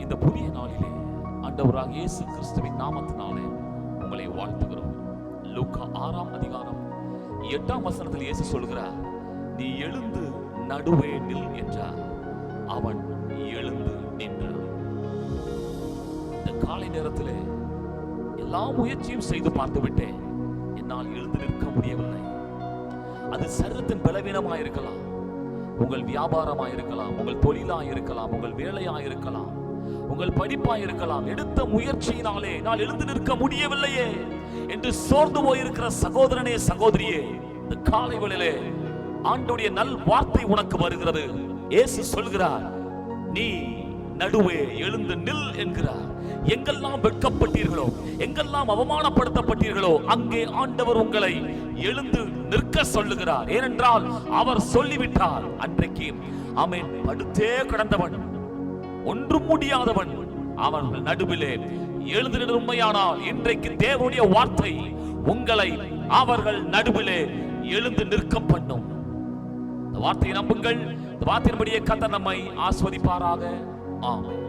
இந்த புதிய நாளிலே ஆண்டவராகிய இயேசு கிறிஸ்துவின் நாமத்தினாலே உங்களை வாழ்த்துகிறோம். லூக்கா 6ஆம் அதிகாரம் 8ஆம் வசனத்தில் இயேசு சொல்கிறார், நீ எழுந்து நடுவே நில் என்றார். அவன் எழுந்து நின்றான். இந்த காலை நேரத்திலே எல்லா முயற்சியும் செய்து பார்த்து விட்டேன், என்னால் எழுந்து நிற்க முடியவில்லை. அது சரீரத்தின் பலவீனமாக இருக்கலாம், உங்கள் வியாபாரமாக இருக்கலாம், உங்கள் தொழிலாக இருக்கலாம், உங்கள் வேலையாக இருக்கலாம், உங்கள் படிப்பாக இருக்கலாம். எடுத்த முயற்சியினாலே நான் எழுந்து நிற்க முடியவில்லையே என்று சோர்ந்து போயிருக்கிற சகோதரனே சகோதரியே, இந்த காலை வேளையிலே ஆண்டவருடைய நல் வார்த்தை உனக்கு வருகிறது. இயேசு சொல்கிறார், நீ நடுவே எழுந்து நில் என்கிறார். எங்கெல்லாம் வெட்கப்பட்டீர்களோ, எங்கெல்லாம் அவமானப்படுத்தப்பட்டீர்களோ, அங்கே ஆண்டவர் உங்களை எழுந்து நிற்க சொல்லுகிறார். ஏனென்றால் அவர் சொல்லிவிட்டார். அன்றைக்கு அவன் படுத்தே கிடந்தவன், ஒன்றும் முடியாதவன், அவர்கள் நடுவிலே எழுந்து நின்று உண்மையானால் இன்றைக்கு தேவனுடைய வார்த்தை உங்களை அவர்கள் நடுவிலே எழுந்து நிற்க பண்ணும். இந்த வார்த்தையை நம்புங்கள். இந்த வார்த்தையின்படியே கர்த்தர் நம்மை ஆசீர்வதிப்பாராக. ஆமென்.